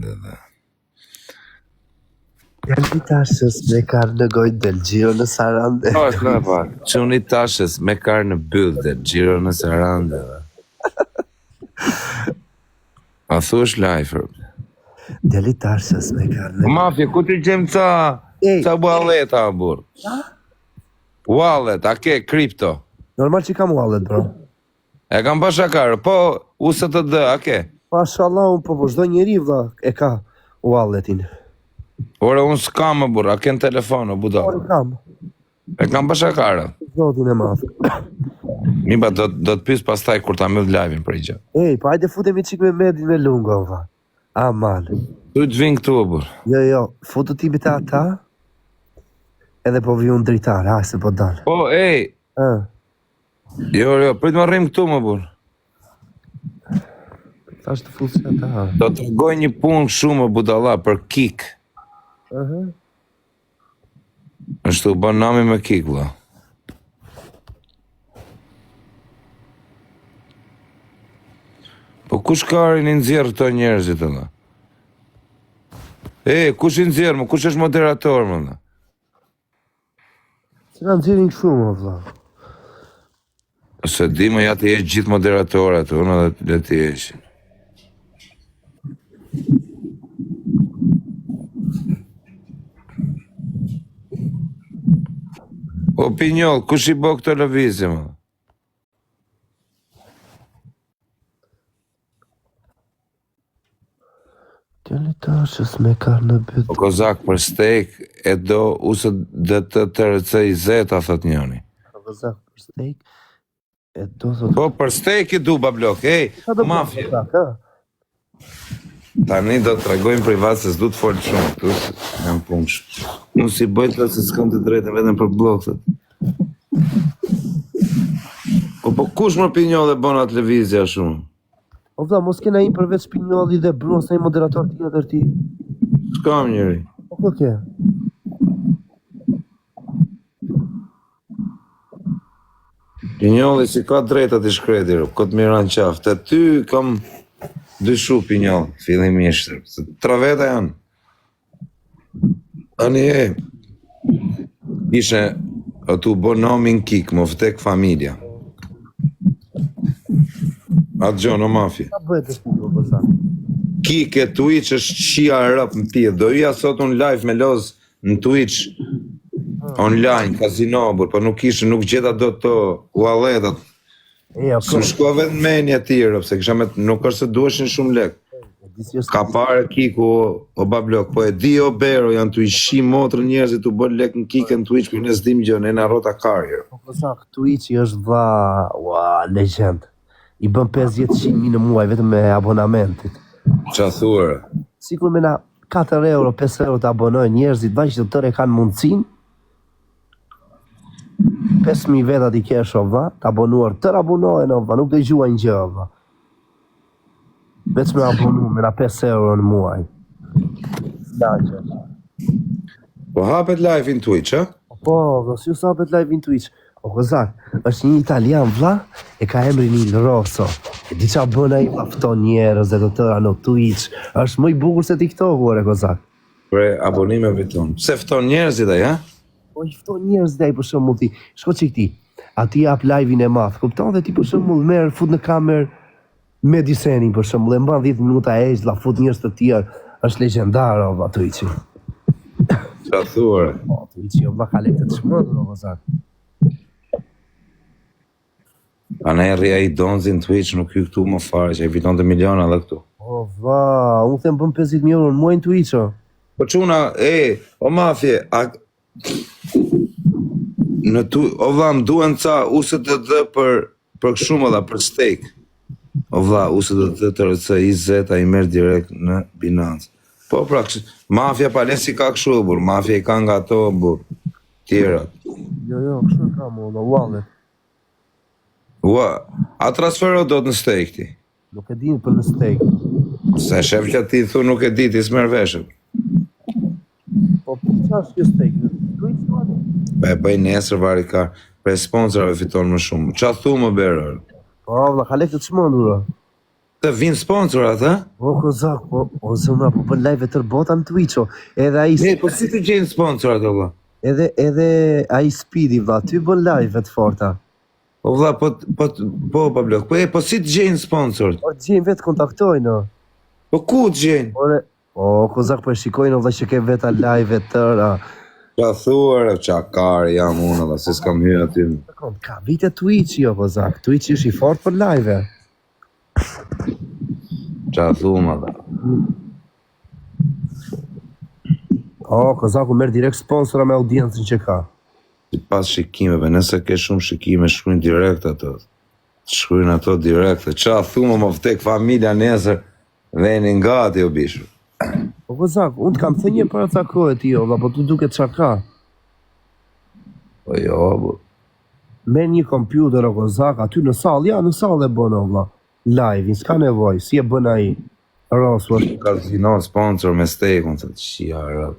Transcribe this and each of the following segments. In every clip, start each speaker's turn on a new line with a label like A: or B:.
A: sarande dhe.
B: Janë tashës me karë në gojë del, gjiro në sarande.
A: Quni tashës me karë në byll del, gjiro në sarande dhe. A thush lajfër?
B: Deli tashës me karë në gojë.
A: Mafje, ku ti gjem ca wallet, abur? Wallet, a ke kripto?
B: Normal që kam wallet, bro.
A: E kam pashakarë, po USTD, a ke?
B: Mashallah, unë po çdo njeri vlla e ka walletin.
A: Ore, unë s'kam, abur, a ke në telefon, o buda?
B: Ore, kam.
A: E kam pashakarë.
B: Zotin e madh.
A: Miba, do të pys pastaj kur ta mbyll live-in për i gjë.
B: Ej, pa hajde futemi çik me Medin me lungo, vlla. Aman.
A: Tu të vinë këtu, abur.
B: Jo, futu ti bita ata. Edhe po vi unë dritar, ha, se po dal.
A: Po, ej. Jo, prit më rrim këtu, më bur.
B: Tash të futë që ata.
A: Do të rgoj një punë shumë, budalla, për kik. Është u bën nami me kik, vlla. Po kush karin i nxjerr këto njerëzit, vlla? Kush i nxjerr, më kush është moderator, më?
B: Se na nxjerrin shumë, vlla.
A: Se di më ja të jesh gjithë moderatorët, unë dhe të jeshin. O Pinjoll, kush i bë këtë lëvizje, më?
B: Djali tashës me karë në byt.
A: O Kozak, për steak e do USDTRC-Z, a thot njëri.
B: Kozak, për steak e do thot...
A: Po, për steak i du, bablok, mafje. Tani do të tregojmë privat se s'du të folë shumë, këtu jam punësh. Unë si bëjtë se s'kam të drejtën vetëm për blokët. Po kush më Pinjoll e bona televizja shumë?
B: O vlla, mos kena im përveç Pinjolli dhe Bruno, sa i moderator tjetër ti.
A: S'kam njëri.
B: Po ke?
A: Pinjolli si ka drejta t'i shkretir, këtë miran qaftë. Të ty kam dyshu Pinjoll, fillimisht. Tra veta janë. Ani ishe atu bo nomin kik, më vtek familja. Atë gjonë, o mafje.
B: Ka bëhet e shkudo, përsa?
A: Kik e Twitch është qia rëp në pje. Do ija sot unë live me loz në Twitch online, kazino, po nuk ishë, nuk gjeta do të walletat. Së më shkua vetë menja tjera, pëse kisha me nuk është se dueshin shumë lek. Ka pare Kiku o bablok, po e di o bero, janë të ishi motrë njerëzit të bërë lek në Kik në Twitch, për në zdim gjë, në na rota karjer.
B: Po përsak, Twitch është legend. I bën 50.000 në muaj vetëm me abonamentit.
A: Qa thurë?
B: Sikur me na 4 euro, 5 euro të abonojnë njerëzit, vajqë të tërë e kanë mundësin. 5.000 vetat i kesh, vlla, të abonuar, tërë abonojnë, vlla, nuk dhe i gjuajnë gjë, vlla. Veç me abonu, me na 5 euro në muaj.
A: Po hapet live in Twitch, a?
B: Po, vlla, si u hapet live in Twitch. O Kozak, është një italian vlla, e ka emrin Il Rosso. E di qa bëna i afton njerëz dhe të tëra në Twitch. Është më i bukur se TikTok-u, ore Kozak.
A: Pre abonimeve tonë. Pse fton njerëzit ai, ha?
B: Po i fton njerëzit ai për shembull ti. Shko çik ti. Ati jap live-in e madh. Kupton dhe ti për shembull merr fut në kamerë me disenin për shembull, e mban 10 minuta e la fut njerëz të tjerë. Është legjendar ova Twitch-i.
A: Qa thuare?
B: Po Twitch-i vlla ka lekë të çmendur o Kozak.
A: A ne rria i donzin Twitch nuk hy këtu më fare, që i fiton të miliona dhe këtu.
B: O vlla, unë them bëm 50.000 euro në muaj në Twitch, o.
A: Po quna, o mafje, o vlla, më duen ca USDT për shumë dhe për steak. O vlla, USDT i zeta i merë direkt në Binance. Po pra, mafja palesi ka këshu, bur, mafja i ka nga to, bur, tjera.
B: Jo, kështu ka mo, në wallet.
A: Ua, a transfero do të në steak ti?
B: Nuk e din për në steak.
A: Se sheflja ti thu nuk e di, ti s'mer veshëm.
B: Po, qa është kjo steak? Twitch, vale?
A: Be, bëj nesër vari ka, pre sponsorave fiton më shumë. Qa thu më berë?
B: Po, vla, ka lekë të çmendur.
A: Të vinë sponsorat, ha?
B: O kozak, o zëma, po bën live tër bota në Twitch, o. Edhe ai
A: Po si të gjenë sponsorat, o vlla?
B: edhe ai Speedy vlla, ty bën live të forta.
A: O vlla, po blok. Po si të gjenë sponsorat?
B: Po gjejnë vetë kontaktojnë, o.
A: Po ku të gjenë?
B: Ore, o kozak po e shikojnë vlla që ke veta live tëra.
A: Qa thuar, qa kare jam unë, dhe se s'kam hyrë aty.
B: Ka vite Twitch jo kozak, Twitch ish i fort për live.
A: Qa thuma dhe.
B: O, kozaku merr direkt sponsora me audiencën që ka.
A: Si pas shikimeve, nëse ke shumë shikime, shkruajnë direkt ato. Shkruajnë ato direkt. Qa thuma më vtek familja nesër, venin gati o bishu.
B: Po kozak, unë të kam thënë një para ca kohë ti jo, po tu duket çka ka.
A: Po jo, bu.
B: Me një kompjuter o kozak, aty në sallë, ja në sallë e bën o vlla. Live, s'ka nevojë, si e bën ai. Roswell.
A: Kazino sponsor me stekun, se të qia rëp.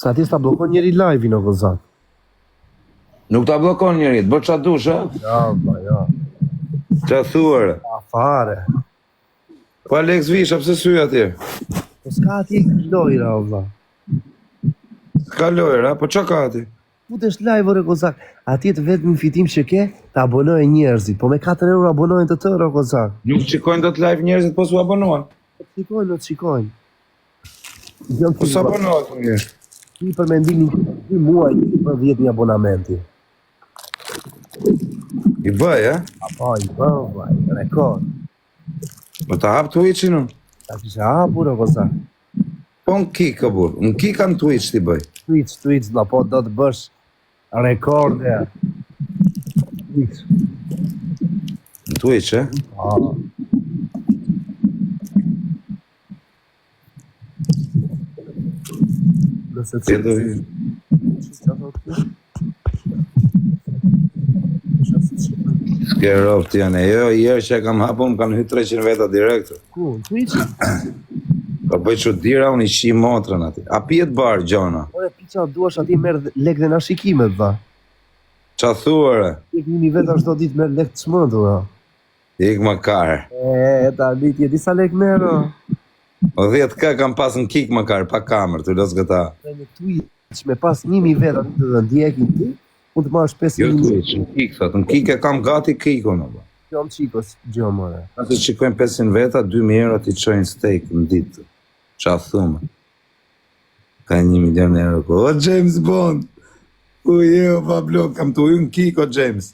B: Sa ti sta blokon njëri live-in o kozak.
A: Nuk ta blokon njerit, bë qa dush, ha?
B: Ja, ba, ja.
A: Qa thuar.
B: Afare.
A: Po Alex Visha, pse sy atje?
B: Po s'ka ati lojra o vlla.
A: Ka lojër, ha? Po qa ka ati?
B: Futesh live ore kozak, atje të vetëm fitim që ke, ta abonojë njerëzit, po me 4 euro abonojnë të tërë o kozak.
A: Nuk shikojnë do të live njerëzit, po s'u abonohen.
B: Shikojnë, të shikojnë.
A: Po s'abonohet të njerë.
B: Ti për mendimin 2 muaj për 10.000 abonamenti.
A: I bëj, ha?
B: Apo, i vaj, rekord.
A: Po ta hap Twitch-in, unë.
B: Ta kishe hapur o kozak.
A: Po në kika, bur. Në kika në Twitch t'i bëj.
B: Twitch, la po do të bësh rekorde. Twitch.
A: Në Twitch, e?
B: Ah. Nëse
A: Ti do vi. S'ke roft janë. Jo, jërë që e kam hapun, kanë hy 300 veta direkt.
B: Ku, në Twitch?
A: Po bëj që dira unë i shi motrën ati. A pjetë barë, Gjona?
B: Ore, piqa duash ati merë lek dhe na shikimet, dha.
A: Qa thuare?
B: Tek 1.000 veta çdo ditë merë lek të çmendur, ha.
A: Ik më karë.
B: Ta litje, disa lek merë, ha.
A: O 10k kam pas në kik më karë, pa kamer, të los gëta.
B: Në Twitch, me pas 1.000 veta të ndjekin ti, mund të marrësh 5.000.
A: Jo Twitch, në kik, thot. Në kik e kam gati kikon, o.
B: Jam qikos, gjo more.
A: Ase qikojnë 500 veta, 2.000 euro t'i qojnë steak në ditë. Qa thume? Ka 1 milion euro ko. O, James Bond! U je, o, Pablo, kam të uju në kik, o, James.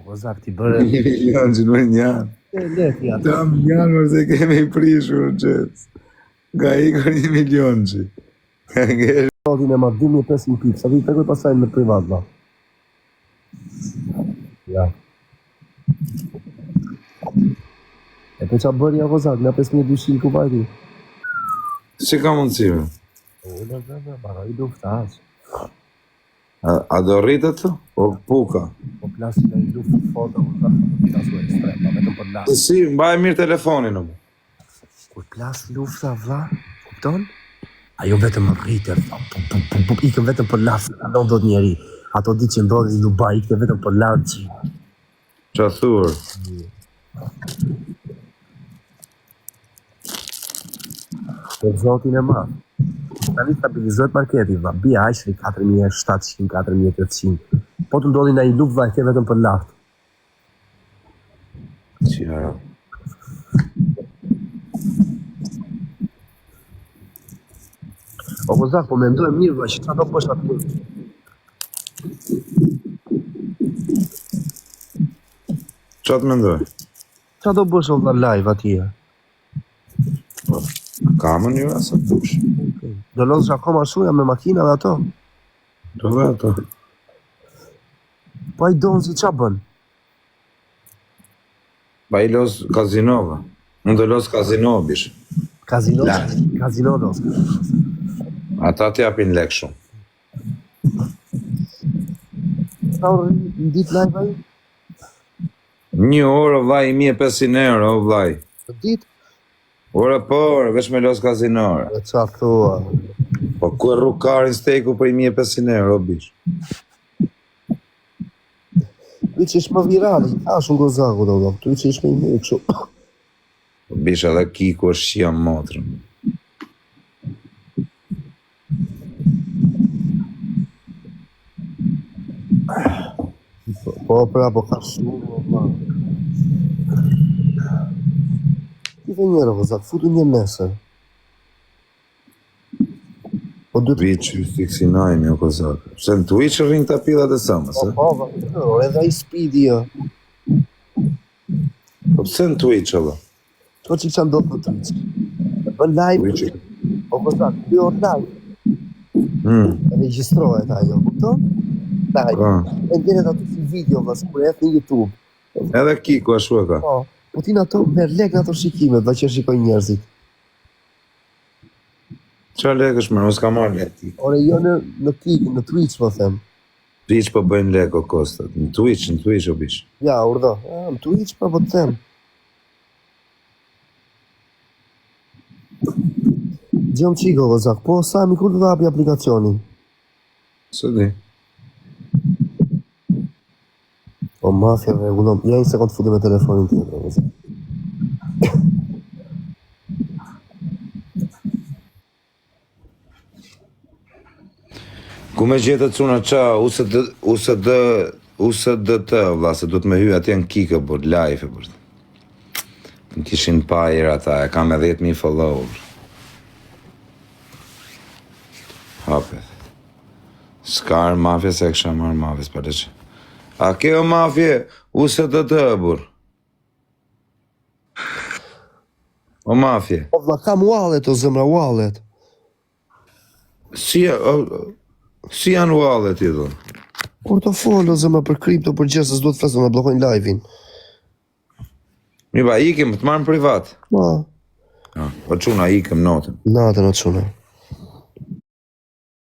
B: Po zak ti bëre.
A: 1 milion që në njanë.
B: Lek ja.
A: Tam njanë, mërse kemi i prishur, James. Ka ikër 1 milion që. Ka ngesh.
B: Sodin e ma 2.500 pip, sa ti të kërë pasaj në privat, ba. Ja. E pe qa bërja o zak, nga 5.200 ku bajti.
A: Si ka mundësime?
B: Bara, i do këtash.
A: A do rritët të? O puka?
B: Po plasin e i luft të foto, o zak, po plasu ekstrem, pa vetëm për las.
A: Si, mbaj mirë telefonin, o mu.
B: Kur plas lufta, vla, kupton? Ajo vetëm rritet, ikën vetëm për las, anon do të njeri. Ato di që ndodhi në Dubai, ikën vetëm për lartë që.
A: Qa thur?
B: Për zotin e ma. Tani stabilizohet marketi, va, bia ajshri 4.700, 4.800. Po të ndodhi në i luft, va, ikën vetëm për lartë.
A: Qira.
B: O po zak, po mendoj mirë, va, që qa do bësh atë.
A: Qa të mendoj?
B: Qa do bësh o vla live atje?
A: Kamën ju asë të dush.
B: Do lodhësh akoma shuja me makina dhe ato?
A: Do dhe ato.
B: Po i donë si qa bën?
A: Ba i los kazinova. Unë do los kazino, bish.
B: Kazino? Kazino dos.
A: Ata t'japin lek shumë.
B: Sa orë në ditë live ai?
A: 1 orë, vlaj, 1.500 euro, vlaj.
B: Në ditë?
A: Ora po, orë, veç me los kazinore.
B: E qa thua?
A: Po ku e rrug karin steku për 1.500 euro, bish.
B: Twitch është më virali, ashtë në gozaku do, Twitch është me i kështu.
A: Bisha dhe Kiku është që jam motrën.
B: Po, pra, po ka shumë, ma. Kive njërë, vëzak, futu një nesër. Po, du të...
A: Twitch, fiksinajnë, jo kozak. Se në Twitch rrinë të pilat e samës, e?
B: Po, edhe i speedi, jo.
A: Po pse në Twitch, Allah?
B: Qo që që ndodhë në Twitch? Në live,
A: Twitch.
B: po, vëzak, kjo live. Regjistrohet ajo, kupton? Live.
A: Po.
B: E ndjenet aty si video, vëzak, për jetë në YouTube.
A: Edhe Kiku ashtu e ka.
B: Po, po ti në ato, merr lek në ato shikimet, dhe që shikoj njerëzit.
A: Qa lek është më, s'ka marrë lek ti.
B: Ore, jo në Kik, në Twitch, po them.
A: Twitch po bëjnë lek o kostat. Në Twitch o bish.
B: Ja, urdo. Në Twitch, po të them. Gjëm qiko, vëzak, po Sami, kur të dhe api aplikacionin?
A: Së di.
B: Po mafja, regullon. Ja, i sekund futi me telefonin tjetër, vëzak.
A: Ku me gjetët cuna qa, USDT, vla, se du të me hy atje në Kikë, bër, live, bër. Më kishin pajër ata, e kam e 10.000 follower. Hapet. S'ka mafje se e kësha marrë mafjes, për që. A ke o mafje, USDT, bër. O mafje.
B: Po, vla, kam wallet, o zemra, wallet.
A: Si janë wallet i dhe?
B: Portofol, o zemra, për kripto, për gjesës, do të flasë, në blokojnë live-in.
A: Mi ba, ikim, të marrë në privat.
B: Ma,
A: Po quna, ikim notën.
B: natën o quna.